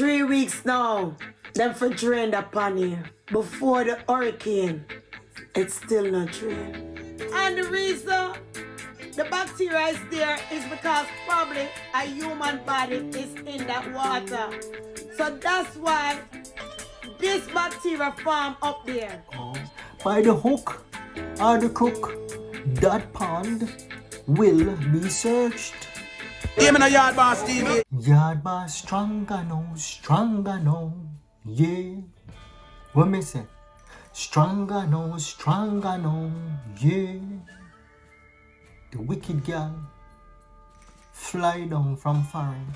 3 weeks now, them for drained upon you. Before the hurricane, it's still not drained. And the reason the bacteria is there is because probably a human body is in that water. So that's why this bacteria farm up there. By the hook or the crook, that pond will be searched. Hear me now, YaadBossTV. Yard boss stronger no, yeah. What me say? Stronger no, yeah. The wicked girl fly down from foreign,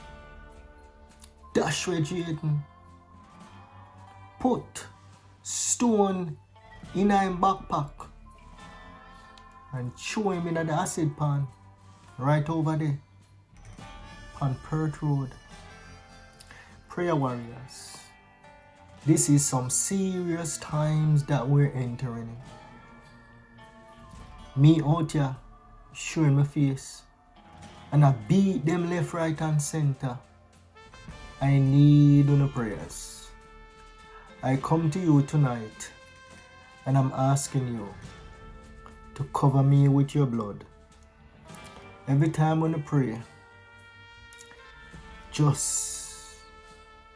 dash with Jayden, put stone in him backpack and throw him in the acid pan right over there on Perth Road. Prayer warriors, this is some serious times that we're entering in. Me out here showing my face and I beat them left, right and center. I need your prayers. I come to you tonight and I'm asking you to cover me with your blood. Every time when I pray, just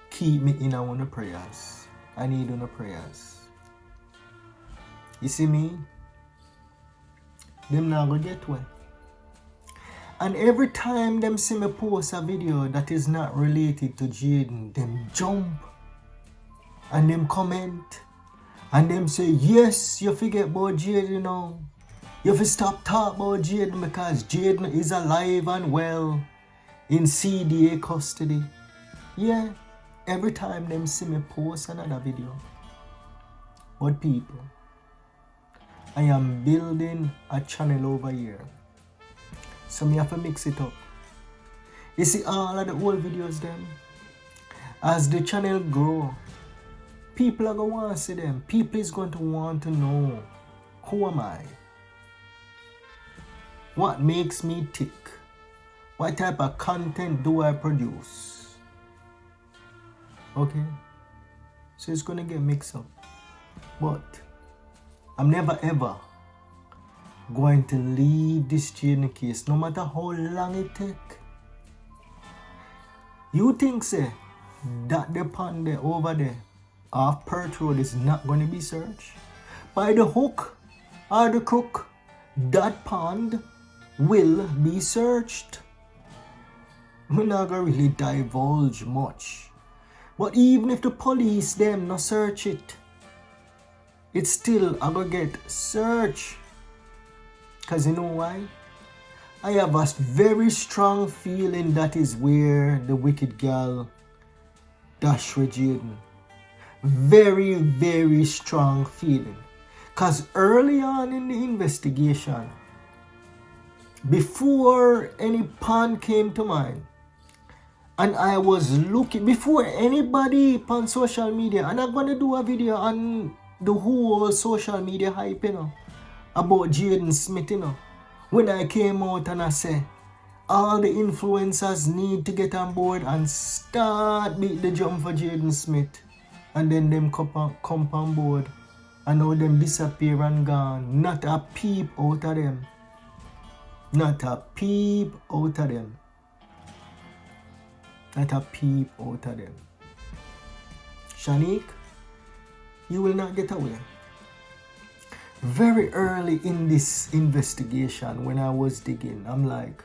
keep me in our prayers. I need your prayers. You see me? Them not gonna get well. And every time them see me post a video that is not related to Jayden, them jump and them comment and them say, yes, you forget about Jayden now. You have to stop talking about Jayden because Jayden is alive and well in CDA custody. Yeah, every time them see me post another video. But people, I am building a channel over here. So me have to mix it up. You see all of the old videos them, as the channel grow, people are going to want to see them. People is going to want to know, who am I? What makes me tick? What type of content do I produce? Okay? So it's going to get mixed up. But I'm never ever going to leave this Shaneque case, no matter how long it take. You think, say, that the pond there over there off Perth Road is not going to be searched? By the hook or the crook, that pond will be searched. We're not going to really divulge much. But even if the police them not search it, it's still going to get searched. Because you know why? I have a very strong feeling that is where the wicked girl dashed with Jayden. Very, very strong feeling. Because early on in the investigation, before any pond came to mind, and I was looking, before anybody on social media, and I'm going to do a video on the whole social media hype, you know, about Jayden Smith, you know. When I came out and I said, all the influencers need to get on board and start beat the jump for Jayden Smith. And then them come on board. And now them disappear and gone. Not a peep out of them. Not a peep out of them. Not a peep out of them. Shaneque, you will not get away. Very early in this investigation, when I was digging, I'm like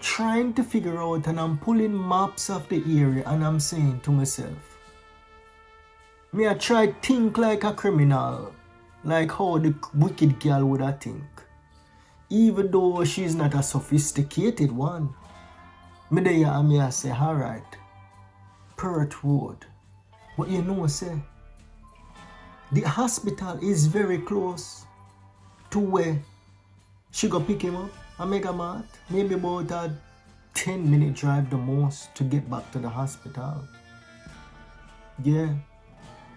trying to figure out, and I'm pulling maps of the area, and I'm saying to myself, me I try to think like a criminal, like how the wicked girl would I think, even though she's not a sophisticated one. Me there and me I say, alright, Perth Road, but you know say, the hospital is very close to where she go pick him up and make a mat. Maybe about a 10-minute drive the most to get back to the hospital. Yeah,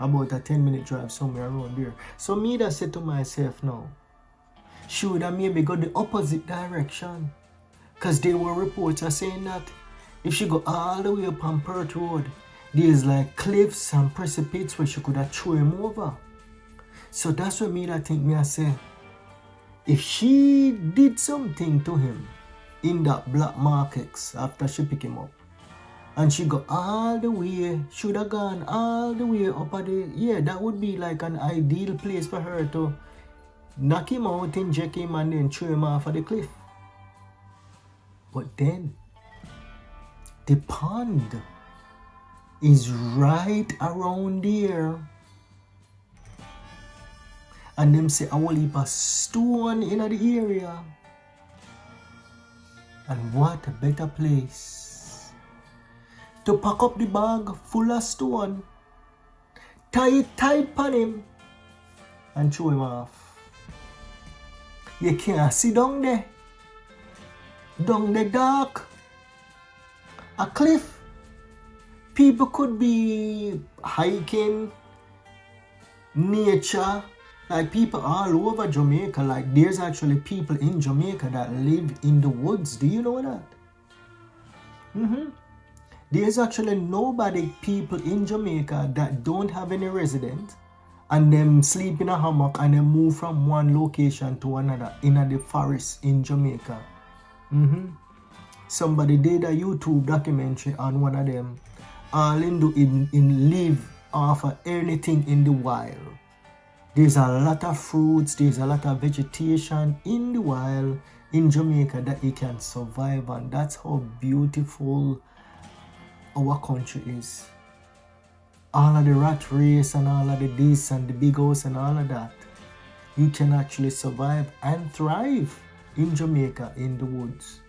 about a 10-minute drive somewhere around there. So me that said to myself now, she would have maybe go the opposite direction. Because there were reports are saying that if she go all the way up on Perth Road, there's like cliffs and precipices where she could have thrown him over. So that's what made I think me I say, if she did something to him in that black markets after she picked him up, and she got all the way, should have gone all the way up at the, yeah, that would be like an ideal place for her to knock him out, inject him, and then throw him off of the cliff. But then, the pond is right around there. And them say I will leave a stone in the area. And what a better place to pack up the bag full of stone, tie it tight on him, and throw him off. You can't see down there. Down the dark. A cliff. People could be hiking, nature, like people all over Jamaica. Like there's actually people in Jamaica that live in the woods. Do you know that? There's actually people in Jamaica that don't have any residence, and them sleep in a hammock and them move from one location to another in the forest in Jamaica. Somebody did a YouTube documentary on one of them. All in live off of anything in the wild. There's a lot of fruits, there's a lot of vegetation in the wild in Jamaica that you can survive on. That's how beautiful our country is. All of the rat race and all of the this and the big house and all of that, you can actually survive and thrive in Jamaica in the woods.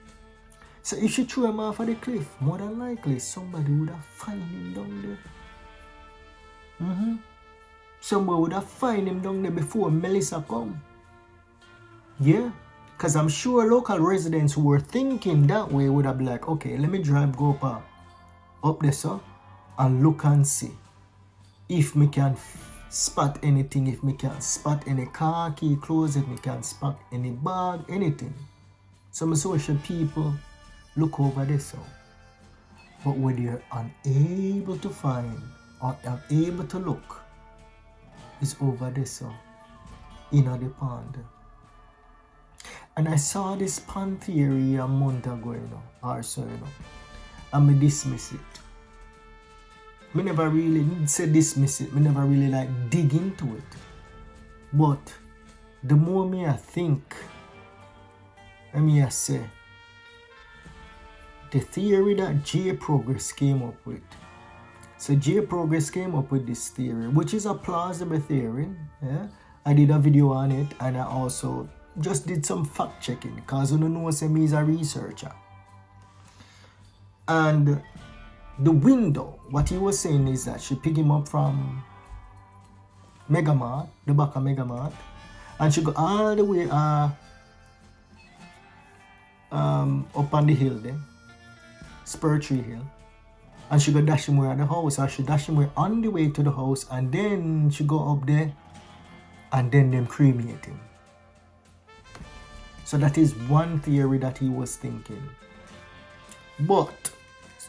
So if she threw him off of the cliff, more than likely somebody would have found him down there. Somebody would have found him down there before Melissa come. Yeah, because I'm sure local residents who were thinking that way would have been like, okay, let me drive go up there, sir, and look and see if me can spot anything, if me can spot any car key clothes, if me can spot any bag, anything. Some social people look over this, so. But when you're unable to find or unable to look, it's over this, so, in the pond. And I saw this pond theory a month ago, or so, and me dismiss it. Me never really say dismiss it. Me never really like dig into it. But the more me I think, and me I say, the theory that J Progress came up with. So J Progress came up with this theory, which is a plausible theory. Yeah? I did a video on it, and I also just did some fact checking because you know me is a researcher. And the window, what he was saying is that she picked him up from Megamart, the back of Megamart, and she go all the way up on the hill there, Spur Tree Hill, and she go dash him away at the house, or she dash him away on the way to the house, and then she go up there, and then them cremate him. So that is one theory that he was thinking. But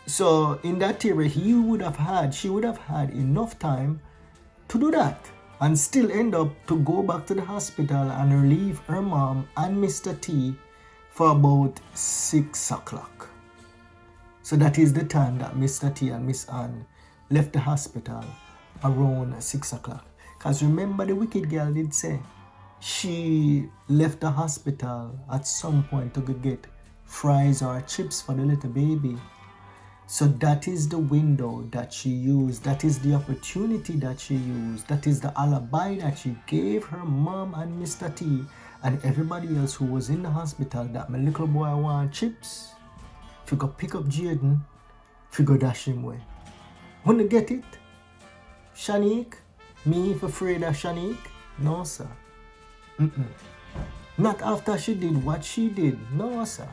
so in that theory, she would have had enough time to do that and still end up to go back to the hospital and relieve her mom and Mr. T for about 6 o'clock. So that is the time that Mr. T and Miss Ann left the hospital, around 6 o'clock. Because remember, the wicked girl did say she left the hospital at some point to go get fries or chips for the little baby. So that is the window that she used. That is the opportunity that she used. That is the alibi that she gave her mom and Mr. T and everybody else who was in the hospital that my little boy want chips. If you go pick up Jayden, if you go dash him away. Wanna get it? Shaneque? Me if afraid of Shaneque? No, sir. Not after she did what she did. No, sir.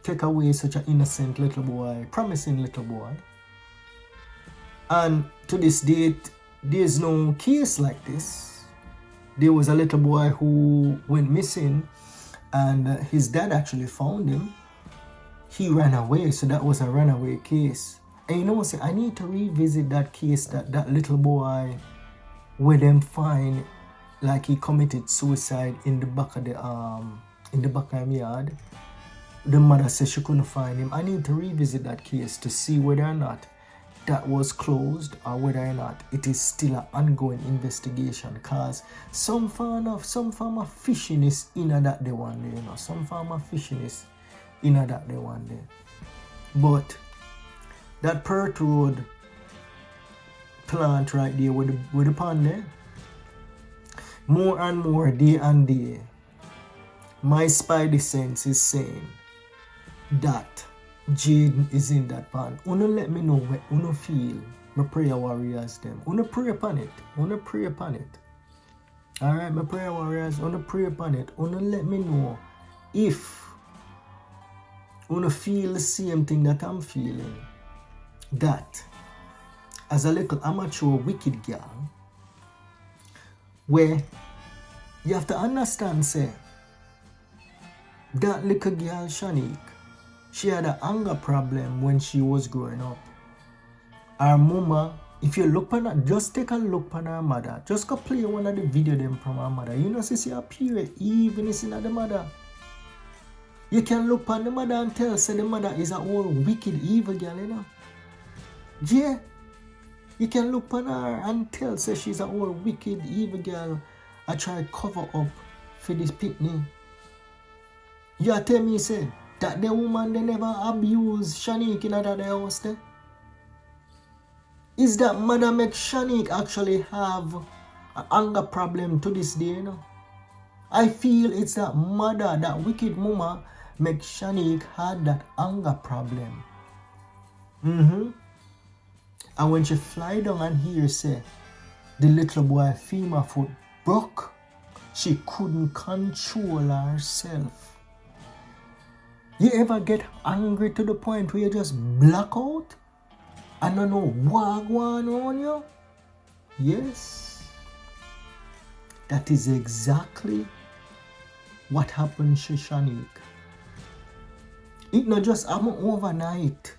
Take away such an innocent little boy, promising little boy. And to this date, there's no case like this. There was a little boy who went missing, and his dad actually found him. he ran away, so that was a runaway case. And you know what, I need to revisit that case, that little boy where them find like he committed suicide in the back of the yard. The mother said she couldn't find him. I need to revisit that case to see whether or not that was closed or whether or not it is still an ongoing investigation, because some form of fishing is in that day one day, you know. Some form of fishing is in that day one day. But that Perth Road plant right there with the pond there, more and more day and day, my spidey sense is saying that Jayden is in that pond. Wanna let me know what you feel, my prayer warriors them. Wanna pray upon it. Wanna pray upon it. Alright, my prayer warriors, wanna pray upon it. Wanna let me know if wanna feel the same thing that I'm feeling. That as a little amateur wicked girl, where you have to understand, say, that little girl Shaneque, she had an anger problem when she was growing up. Her mama, if you look on her, just take a look on her mother. Just go play one of the video them from her mother. You know, see her period, even is in the mother. You can look on the mother and tell, say the mother is a old wicked evil girl, you know. Yeah. You can look on her and tell, say she's a old wicked evil girl. I try to cover up for this picnic. You tell me, say, that the woman they never abuse Shaneque in that house there? Is that mother make Shaneque actually have an anger problem to this day, you know? I feel it's that mother, that wicked mama, make Shaneque had that anger problem. And when she fly down and hear say the little boy female foot broke, she couldn't control herself. You ever get angry to the point where you just black out and don't know what going on you? Yes. That is exactly what happened to Shaneque. It not just happen overnight.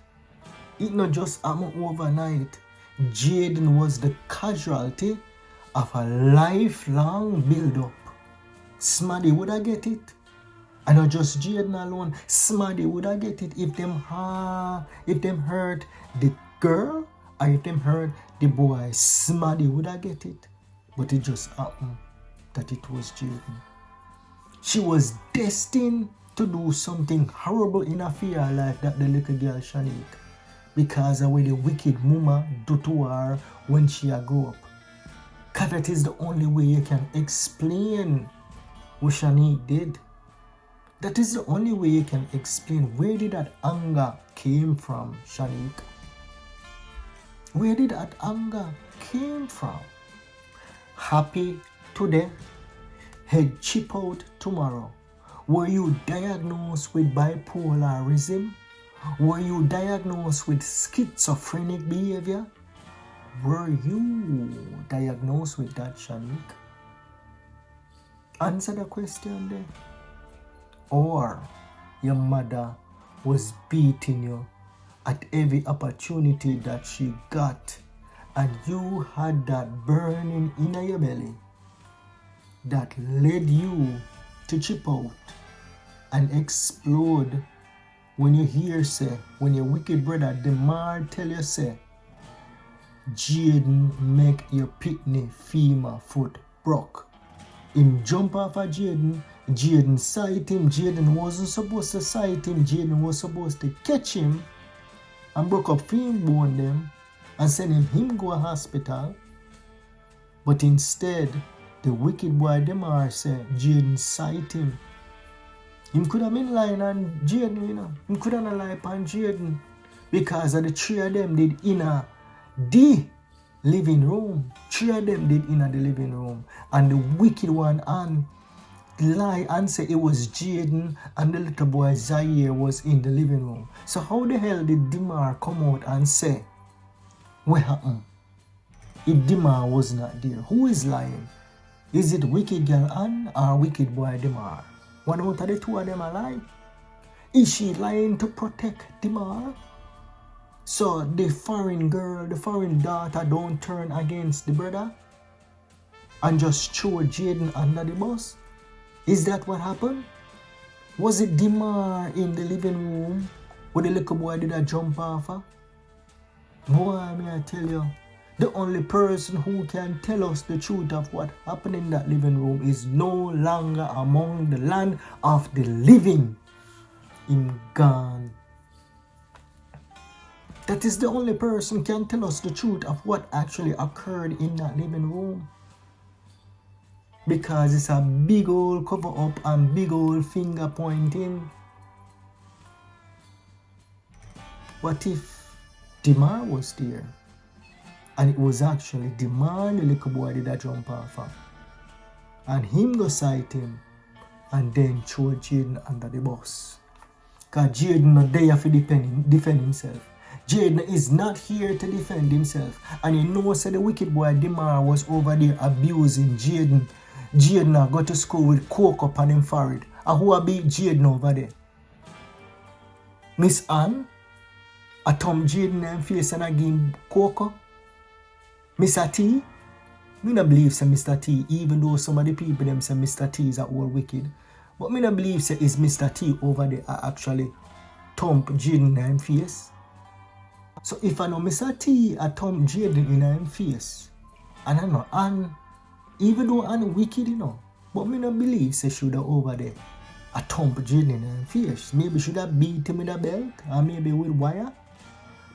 It not just happen overnight. Jayden was the casualty of a lifelong build-up. Smaddy would I get it? And not just Jayden alone. Smaddy would I get it if them hurt the girl or if them hurt the boy. Smaddy would I get it? But it just happened that it was Jayden. She was destined to do something horrible in her life, that the little girl Shaneque, because of what the wicked mama do to her when she grew up. Because that is the only way you can explain what Shaneque did. That is the only way you can explain where did that anger came from, Shaneque. Where did that anger came from? Happy today, head chip out tomorrow. Were you diagnosed with bipolarism? Were you diagnosed with schizophrenic behavior? Were you diagnosed with that, Shaneque? Answer the question there. Or your mother was beating you at every opportunity that she got, and you had that burning in your belly that led you to chip out and explode when you hear, say, when your wicked brother Demar tell you, say, Jayden make your pitney female foot broke. Him jump off of Jayden, Jayden sight him, Jayden wasn't supposed to sight him, Jayden was supposed to catch him and broke up film bone them and send him go to hospital. But instead, the wicked boy Demar said Jayden sight him. Him could have been lying on Jayden, you know. Him could have not lied on Jayden because of the three of them did in the living room. Three of them did in the living room. And the wicked one and lie and say it was Jayden and the little boy Zaire was in the living room. So how the hell did Demar come out and say what happened if Demar was not there? Who is lying? Is it wicked girl Ann or wicked boy Demar? One out of the two of them are lying. Is she lying to protect Demar? So the foreign girl, the foreign daughter don't turn against the brother and just throw Jayden under the bus? Is that what happened? Was it Demar in the living room where the little boy did a jump off her? Boy, may I tell you, the only person who can tell us the truth of what happened in that living room is no longer among the land of the living. Him gone. That is the only person can tell us the truth of what actually occurred in that living room. Because it's a big old cover up and big old finger pointing. What if Demar was there? And it was actually Demar, the little boy, did a jump off her. And him go sight him and then throw Jayden under the bus. Because Jayden not there to defend himself. Jayden is not here to defend himself. And he knows that the wicked boy Demar was over there abusing Jayden. Jayden got to school with coke up on him forehead. And who beat Jayden over there? Miss Ann? I thumb Jayden and face and I give him coke. Mr. T? Me not believe say Mr. T, even though some of the people them say Mr. T is all wicked. But me not believe say is Mr. T over there actually thump Jayden in him face. So if I know Mr. T I thump Jayden in him face, and I know Ann, even though Ann wicked, you know, but me not believe say should have over there I thump Jayden in him face. Maybe should have beat him with a belt, or maybe with wire.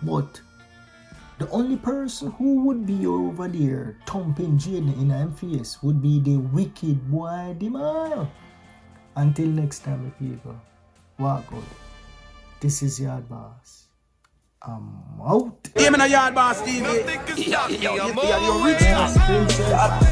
But the only person who would be over there thumping Jayden in his face would be the wicked boy Demar. Until next time, people, walk out. This is Yard Boss. I'm out. Even a YaadBossTV. Yo, rich